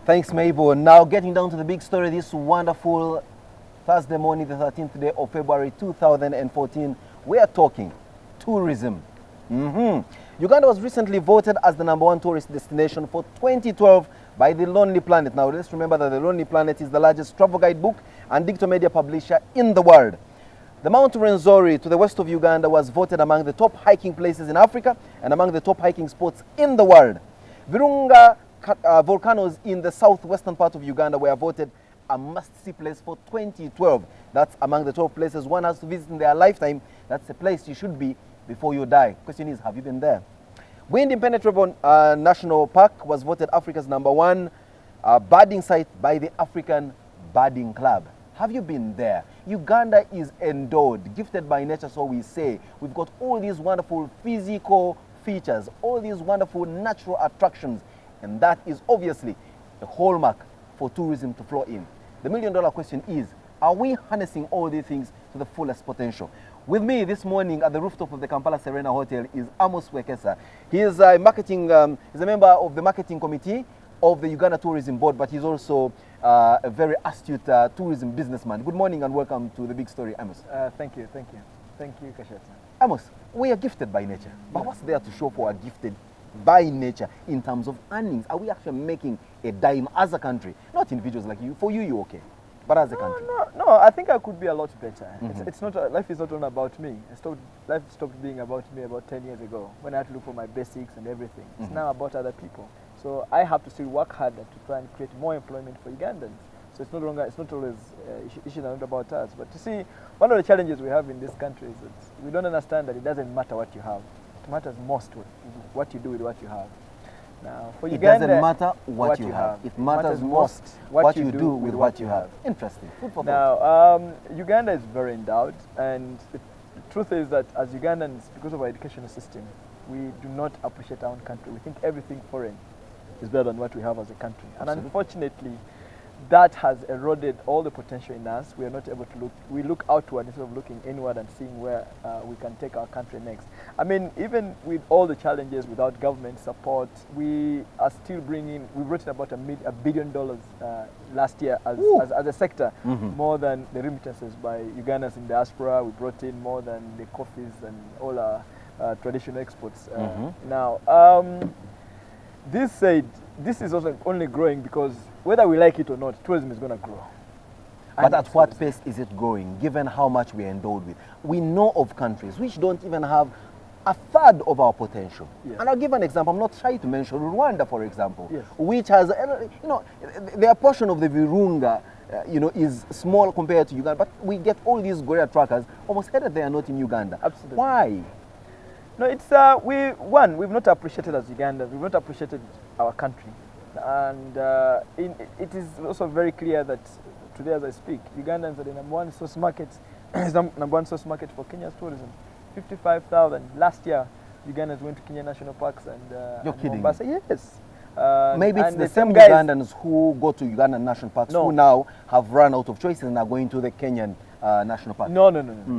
Thanks, Mabel. Now getting down to the big story this wonderful Thursday morning, the 13th day of February 2014. We are talking tourism. Uganda was recently voted as the #1 tourist destination for 2012 by The Lonely Planet. Now let's remember that The Lonely Planet is the largest travel guidebook and digital media publisher in the world. The Mount Rwenzori to the west of Uganda was voted among the top hiking places in Africa and among the top hiking spots in the world. Virunga volcanoes in the southwestern part of Uganda were voted a must-see place for 2012. That's among the 12 places one has to visit in their lifetime. That's a place you should be before you die. Question is, have you been there? Wind Impenetrable National Park was voted Africa's #1 birding site by the African Birding Club. Have you been there? Uganda is endowed, gifted by nature, so we say. We've got all these wonderful physical features, all these wonderful natural attractions, and that is obviously a hallmark for tourism to flow in. The million-dollar question is, are we harnessing all these things to the fullest potential? With me this morning at the rooftop of the Kampala Serena Hotel is Amos Wekesa. He is a member of the marketing committee of the Uganda Tourism Board, but he's also a very astute tourism businessman. Good morning and welcome to the big story, Amos. Thank you, Kasheta. Amos, we are gifted by nature, but what's there to show for our gifted by nature in terms of earnings? Are we actually making a dime as a country? Not individuals like you. For you, you're okay. But as a country? No, I think I could be a lot better. It's not, life is not all about me. Life stopped being about me about 10 years ago when I had to look for my basics and everything. It's now about other people. So I have to still work harder to try and create more employment for Ugandans. So it's not always issues are not about us. But to see, one of the challenges we have in this country is that we don't understand that it doesn't matter what you have. It matters most what you do with what you have. Now, for Uganda, it doesn't matter what you have. It matters most what you do with what you have. Interesting. Food for thought. Now, Uganda is very endowed, and the truth is that as Ugandans, because of our educational system, we do not appreciate our own country. We think everything foreign is better than what we have as a country. And unfortunately, that has eroded all the potential in us. We are not able to look, we look outward instead of looking inward and seeing where we can take our country next. I mean, even with all the challenges, without government support, we are still bringing, we brought in about $1 billion last year as a sector, more than the remittances by Ugandans in diaspora. We brought in more than the coffees and all our traditional exports. Now, this said, this is also only growing because whether we like it or not, tourism is going to grow. But at what pace is it growing, given how much we are endowed with? We know of countries which don't even have a third of our potential. Yes. And I'll give an example. I'm not trying to mention Rwanda, for example, which has, their portion of the Virunga, is small compared to Uganda. But we get all these gorilla trackers almost headed they are not in Uganda. Absolutely. Why? No, it's we've not appreciated as Ugandans. We've not appreciated our country, and it is also very clear that today, as I speak, Ugandans are the #1 source market. Is #1 source market for Kenya's tourism. 55,000 last year. Ugandans went to Kenya national parks and you're kidding? Mombasa. Yes. Maybe it's the same Ugandans who go to Ugandan national parks who now have run out of choices and are going to the Kenyan national park. No.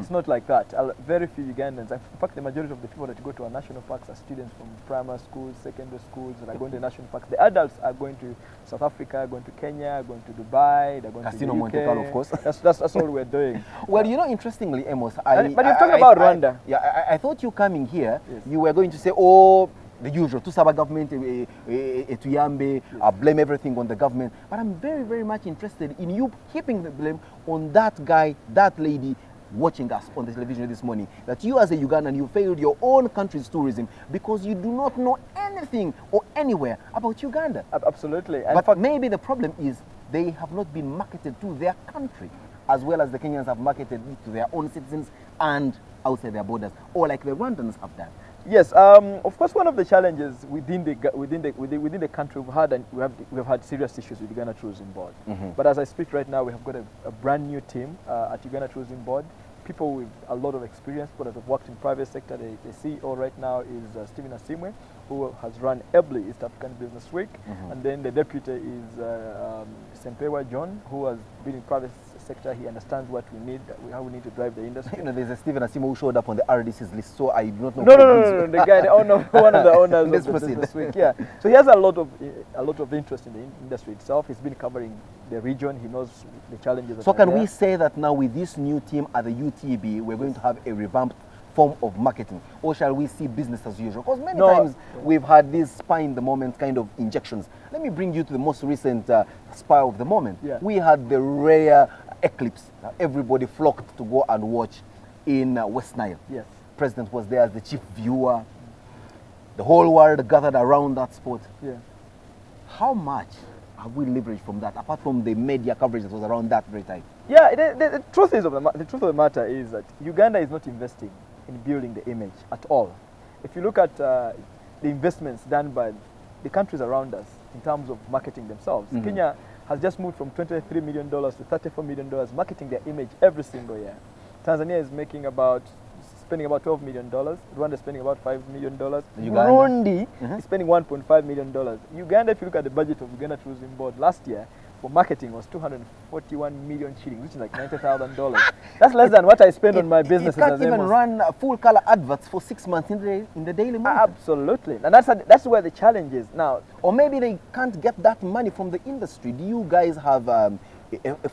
It's not like that. Very few Ugandans. In fact, the majority of the people that go to our national parks are students from primary schools, secondary schools that are going to national parks. The adults are going to South Africa, going to Kenya, going to Dubai, they're going Casino to the UK. Monte Carlo, of course. That's all we're doing. Well, interestingly, Amos, but you're talking about Rwanda. I thought you coming here, you were going to say, oh, the usual, Tusaba government, Tuyambe, blame everything on the government. But I'm very, very much interested in you keeping the blame on that guy, that lady watching us on the television this morning. That you as a Ugandan, you failed your own country's tourism because you do not know anything or anywhere about Uganda. Absolutely. But maybe the problem is they have not been marketed to their country as well as the Kenyans have marketed it to their own citizens and outside their borders, or like the Rwandans have done. Yes, of course, one of the challenges within the country we've had serious issues with Uganda Tourism Board. But as I speak right now, we have got a brand new team at Uganda Tourism Board. People with a lot of experience, people that have worked in private sector. The CEO right now is Stephen Asimwe, who has run EBLI, East African Business Week, and then the deputy is Sempewa John, who has been in private sector. He understands what we need, how we need to drive the industry. You know, there's a Stephen Asimo who showed up on the RDC's list, so I do not know. No, the guy, the owner, one of the owners Let's of the proceed. Business Week. Yeah, so he has a lot of interest in the industry itself. He's been covering the region. He knows the challenges. So can we say that now with this new team at the UTB, we're going to have a revamped form of marketing, or shall we see business as usual? Because many times we've had these spy in the moment kind of injections. Let me bring you to the most recent spy of the moment. Yeah. We had the rare eclipse. Everybody flocked to go and watch in West Nile. Yes. President was there as the chief viewer. The whole world gathered around that spot. Yeah. How much have we leveraged from that, apart from the media coverage that was around that very time? Yeah, the truth of the matter is that Uganda is not investing in building the image at all. If you look at the investments done by the countries around us in terms of marketing themselves, Kenya has just moved from $23 million to $34 million marketing their image every single year. Tanzania is spending about $12 million. Rwanda is spending about $5 million. Burundi is spending $1.5 million. Uganda, if you look at the budget of Uganda Tourism Board last year, for marketing was 241 million shillings, which is like $90,000. That's less than what I spend on my business. You can't even run full color adverts for 6 months in the Daily Monitor. Absolutely, and that's where the challenge is now. Or maybe they can't get that money from the industry. Do you guys have a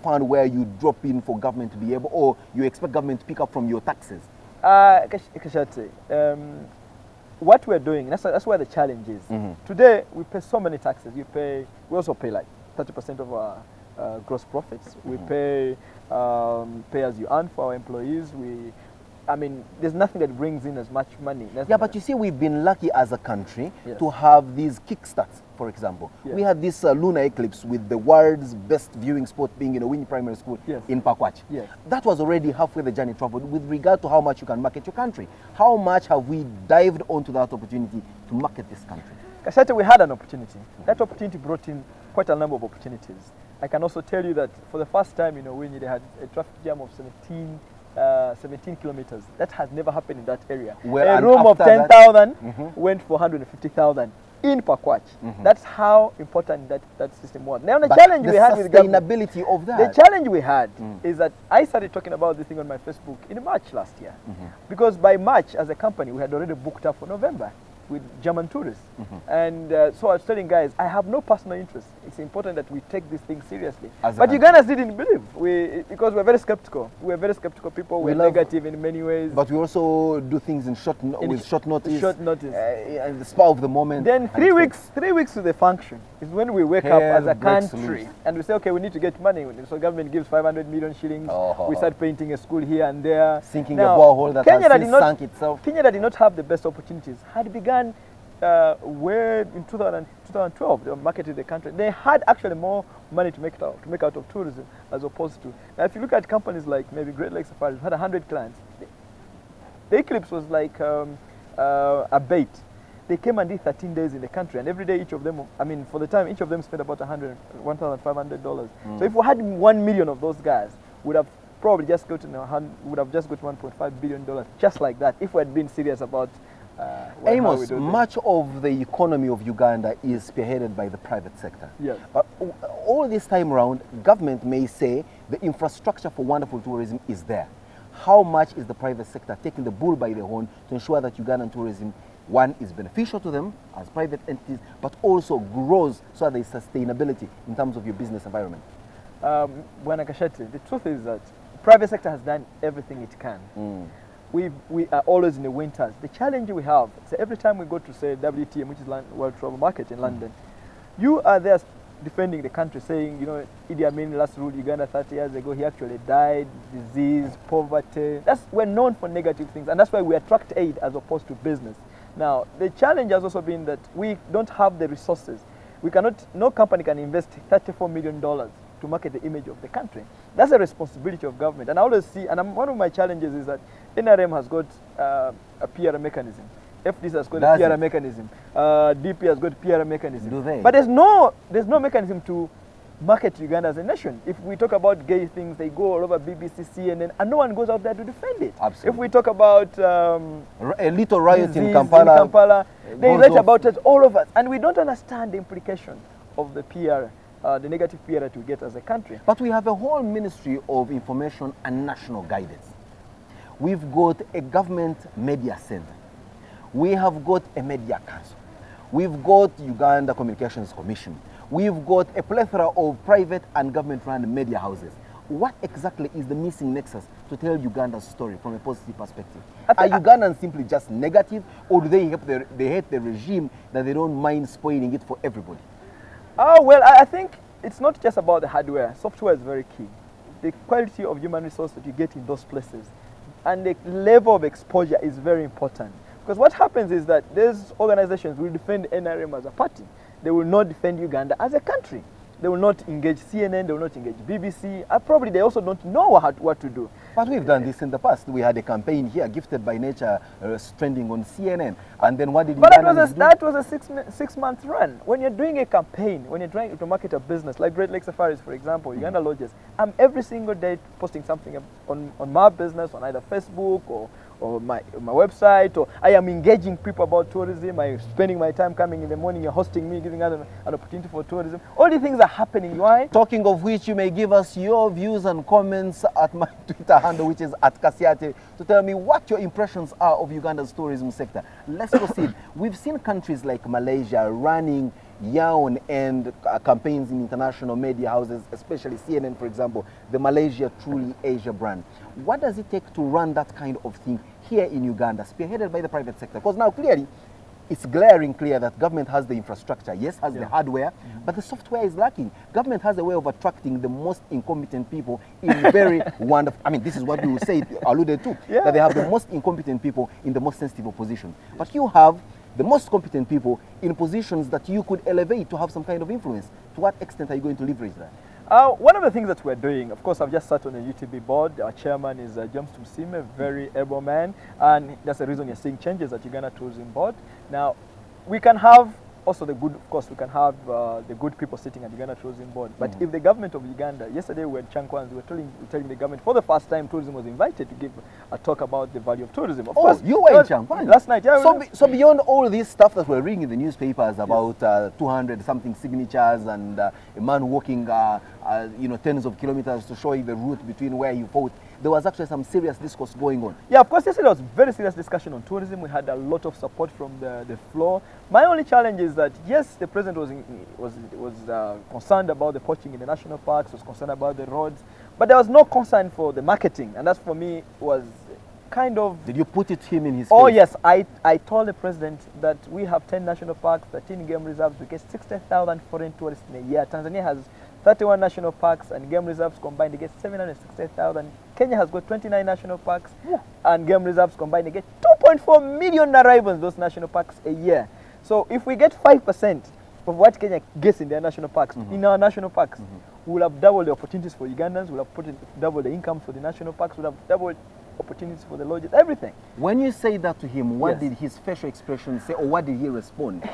fund where you drop in for government to be able, or you expect government to pick up from your taxes? Kashate, what we're doing, that's where the challenge is. Today, we pay so many taxes. We also pay like 30% of our gross profits. We pay as you earn for our employees. I mean, there's nothing that brings in as much money. Yeah, but you see, we've been lucky as a country to have these kickstarts, for example. We had this lunar eclipse with the world's best viewing spot being in Owini Primary School in Pakwach. That was already halfway the journey traveled with regard to how much you can market your country. How much have we dived onto that opportunity to market this country? Kashate, we had an opportunity. That opportunity brought in quite a number of opportunities. I can also tell you that for the first time, when they had a traffic jam of 17 kilometers. That has never happened in that area. A room of 10,000 went for 150,000 in Pakwach. That's how important that system was. Now the challenge we had with sustainability of that. The challenge we had is that I started talking about this thing on my Facebook in March last year. Because by March, as a company, we had already booked up for November with German tourists. And so I was telling guys, I have no personal interest. It's important that we take this thing seriously. But Ugandans didn't believe, because we're very skeptical. We're very skeptical people. We're negative in many ways. But we also do things with short notice. Short notice. And the spur of the moment. Then 3 weeks to the function is when we wake up as a country and we say, okay, we need to get money. So government gives 500 million shillings. We start painting a school here and there. Sinking a borehole that has sunk itself. Kenya that did not have the best opportunities had begun where in 2012 they marketed the country. They had actually more money to make out of tourism as opposed to. Now if you look at companies like maybe Great Lakes Safaris, had 100 clients. The eclipse was like a bait. They came and did 13 days in the country, and every day each of them, for the time, each of them spent about $1,500. So if we had 1 million of those guys, would have probably just gotten $1.5 billion just like that if we had been serious about Amos, much of the economy of Uganda is spearheaded by the private sector. Yes. But all this time around, government may say the infrastructure for wonderful tourism is there. How much is the private sector taking the bull by the horn to ensure that Ugandan tourism, one, is beneficial to them as private entities, but also grows so that there is sustainability in terms of your business environment? Bwana Kashati, the truth is that the private sector has done everything it can. We are always in the winters. The challenge we have, so every time we go to, say, WTM, which is World Travel Market in London, you are there defending the country, saying, Idi Amin last ruled Uganda 30 years ago, he actually died, disease, poverty. We're known for negative things, and that's why we attract aid as opposed to business. Now, the challenge has also been that we don't have the resources. No company can invest $34 million to market the image of the country. That's a responsibility of government. And I always see, one of my challenges is that NRM has got a PR mechanism. FDC has got a PR mechanism. DP has got a PR mechanism. Do they? But there's no mechanism to market Uganda as a nation. If we talk about gay things, they go all over BBC, CNN, and no one goes out there to defend it. Absolutely. If we talk about a little riot in Kampala, they write about it all over, and we don't understand the implication of the PR the negative PR that we get as a country. But we have a whole Ministry of Information and National Guidance. We've got a government media center. We have got a media council. We've got Uganda Communications Commission. We've got a plethora of private and government-run media houses. What exactly is the missing nexus to tell Uganda's story from a positive perspective? Are Ugandans simply just negative, or do they hate the regime that they don't mind spoiling it for everybody? Oh, well, I think it's not just about the hardware. Software is very key. The quality of human resource that you get in those places and the level of exposure is very important. Because what happens is that these organizations will defend NRM as a party. They will not defend Uganda as a country. They will not engage CNN, they will not engage BBC. Probably they also don't know what to do. But we've done this in the past. We had a campaign here, Gifted by Nature, trending on CNN. And then what did But that was a six-month run. When you're doing a campaign, when you're trying to market a business, like Great Lake Safaris, for example, Uganda Lodges, I'm every single day posting something on my business, on either Facebook or my website, or I am engaging people about tourism. I'm spending my time coming in the morning, you're hosting me, giving us an opportunity for tourism. All these things are happening. Why? Talking of which, you may give us your views and comments at my Twitter handle, which is @Kasiate, to tell me what your impressions are of Uganda's tourism sector. Let's proceed. We've seen countries like Malaysia running yarn and campaigns in international media houses, especially CNN, for example, the Malaysia Truly Asia brand. What does it take to run that kind of thing here in Uganda, spearheaded by the private sector? Because now clearly, it's glaring clear that government has the infrastructure, yes, has the hardware, but the software is lacking. Government has a way of attracting the most incompetent people in very wonderful, I mean, this is what we will say, alluded to, that they have the most incompetent people in the most sensitive position. But you have the most competent people in positions that you could elevate to have some kind of influence. To what extent are you going to leverage that? One of the things that we're doing, of course, I've just sat on the UTB board. Our chairman is James Toursim, a very able man, and that's the reason you're seeing changes at Uganda Tourism Board. Now, we can have also the good, of course, we can have the good people sitting at Uganda Tourism Board. But if the government of Uganda, yesterday we were at Chankwanzi, we were telling the government, for the first time, tourism was invited to give a talk about the value of tourism. Of course, you were in Chankwanzi? Last night, yeah. So beyond all this stuff that we're reading in the newspapers about 200-something signatures and a man walking tens of kilometers to show you the route between where you fought, there was actually some serious discourse going on. Yeah, of course, yesterday there was very serious discussion on tourism. We had a lot of support from the floor. My only challenge is that, yes, the president was concerned about the poaching in the national parks, was concerned about the roads, but there was no concern for the marketing, and that for me was kind of... Did you put it to him in his face? Oh, yes. I told the president that we have 10 national parks, 13 game reserves. We get 60,000 foreign tourists in a year. Tanzania has 31 national parks and game reserves combined, they get 760,000. Kenya has got 29 national parks and game reserves combined, they get 2.4 million arrivals, those national parks a year. So if we get 5% of what Kenya gets in their national parks, in our national parks, we'll have doubled the opportunities for Ugandans, we'll have doubled the income for the national parks, we'll have doubled opportunities for the lodges, everything. When you say that to him, what did his facial expression say, or what did he respond?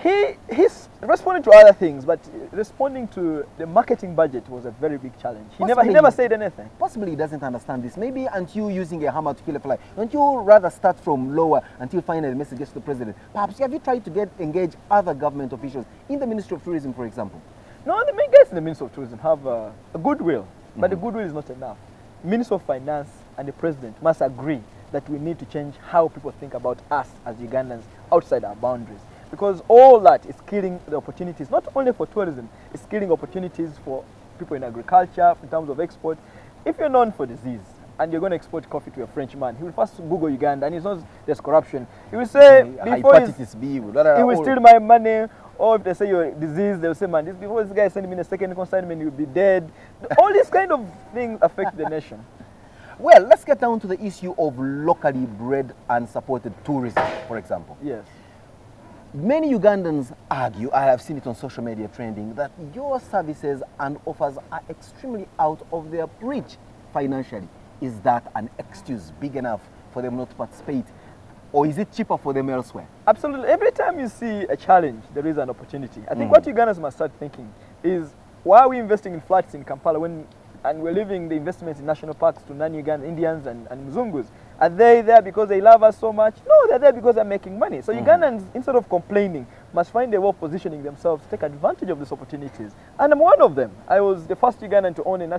He's responding to other things, but responding to the marketing budget was a very big challenge. He never said anything. Possibly he doesn't understand this. Maybe aren't you using a hammer to kill a fly? Don't you rather start from lower until finally the message gets to the president? Perhaps have you tried to engage other government officials in the Ministry of Tourism, for example? No, the main guys in the Ministry of Tourism have a goodwill, but the goodwill is not enough. Minister of Finance and the President must agree that we need to change how people think about us as Ugandans outside our boundaries. Because all that is killing the opportunities, not only for tourism, it's killing opportunities for people in agriculture, in terms of export. If you're known for disease and you're going to export coffee to a Frenchman, he will first Google Uganda and he knows there's corruption. He will say, before he will steal my money, or if they say you're diseased, they'll say, man, before this guy sending me a second consignment, you'll be dead. All these kind of things affect the nation. Well, let's get down to the issue of locally bred and supported tourism, for example. Yes. Many Ugandans argue, I have seen it on social media trending, that your services and offers are extremely out of their reach financially. Is that an excuse big enough for them not to participate? Or is it cheaper for them elsewhere? Absolutely. Every time you see a challenge, there is an opportunity. I think what Ugandans must start thinking is, why are we investing in flats in Kampala and we're leaving the investments in national parks to non-Ugandan Indians and Mzungus? Are they there because they love us so much? No, they're there because they're making money. So Ugandans, instead of complaining, must find a way of positioning themselves to take advantage of these opportunities. And I'm one of them. I was the first Ugandan to own an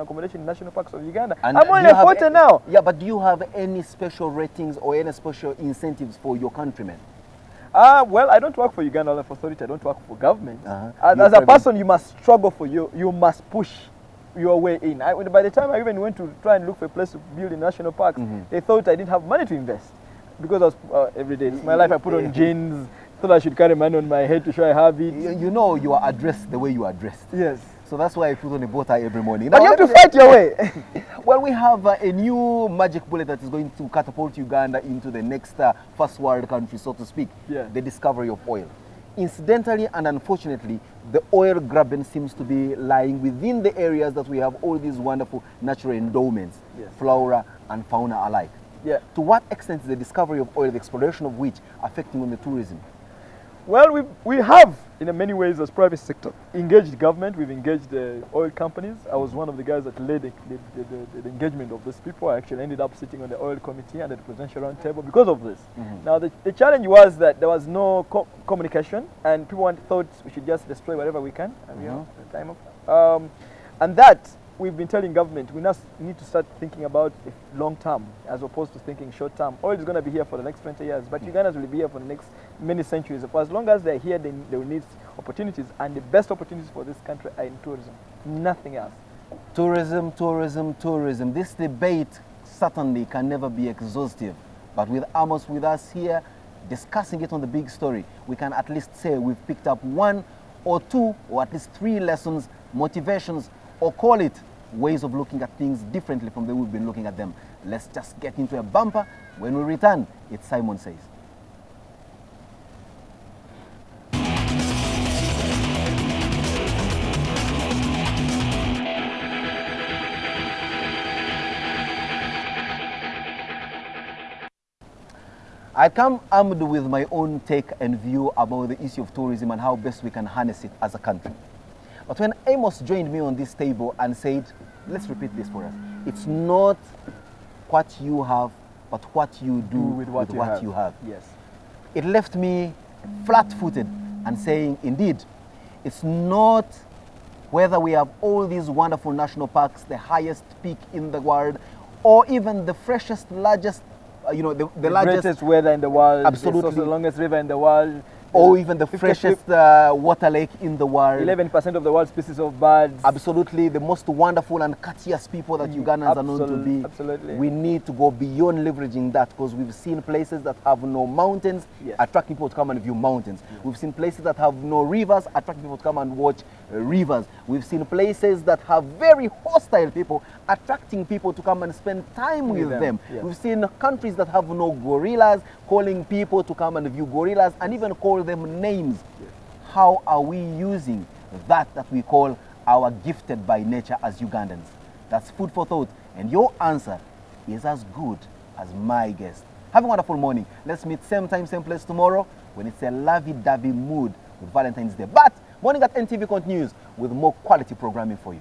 accommodation in national parks of Uganda. And I'm only a quarter now. Yeah, but do you have any special ratings or any special incentives for your countrymen? Well, I don't work for Uganda Wildlife Authority. I don't work for government. As a person, you must struggle for you must push your way in. By the time I even went to try and look for a place to build in national parks, they thought I didn't have money to invest. Because I was, every day, it's my life, I put on jeans, thought I should carry money on my head to show I have it. You know you are addressed the way you are dressed. Yes. So that's why I put on a bow tie every morning. But Now, you have to fight your way. Well, we have a new magic bullet that is going to catapult Uganda into the next first world country, so to speak. Yeah. The discovery of oil. Incidentally and unfortunately, the oil grabbing seems to be lying within the areas that we have all these wonderful natural endowments, Yes. flora and fauna alike. Yeah. To what extent is the discovery of oil, the exploration of which, affecting on the tourism? Well, we have, in many ways, as private sector, engaged government. We've engaged the oil companies. I was one of the guys that led the engagement of these people. I actually ended up sitting on the oil committee and the presidential round table because of this. Now, the challenge was that there was no communication, and people thought we should just destroy whatever we can. And, you know, the time of, and that we've been telling government we need to start thinking about long term as opposed to thinking short term. Oil is going to be here for the next 20 years, but Ugandans will be here for the next many centuries. For as long as they're here, they will need opportunities, and the best opportunities for this country are in tourism, nothing else. Tourism, tourism, tourism. This debate certainly can never be exhaustive, but with Amos with us here discussing it on the big story, we can at least say we've picked up one or two or at least three lessons, motivations, or call it ways of looking at things differently from the way we've been looking at them. Let's just get into a bumper. When we return, it's Simon Says. I come armed with my own take and view about the issue of tourism and how best we can harness it as a country. But when Amos joined me on this table and said, let's repeat this for us, it's not what you have, but what you do with what you have. Yes. It left me flat-footed and saying, indeed, it's not whether we have all these wonderful national parks, the highest peak in the world, or even the freshest, largest, the largest, greatest weather in the world, absolutely, the longest river in the world, or even the freshest water lake in the world. 11% of the world's species of birds. Absolutely, the most wonderful and courteous people that Ugandans are known to be. Absolutely. We need to go beyond leveraging that, because we've seen places that have no mountains, attracting people to come and view mountains. We've seen places that have no rivers, attracting people to come and watch rivers. We've seen places that have very hostile people, attracting people to come and spend time with them. We've seen countries that have no gorillas, calling people to come and view gorillas and even call them names. How are we using that we call our gifted by nature as Ugandans? That's food for thought, and your answer is as good as my guess. Have a wonderful morning. Let's meet same time, same place tomorrow when it's a lovey-dovey mood with Valentine's Day. But morning at NTV continues with more quality programming for you.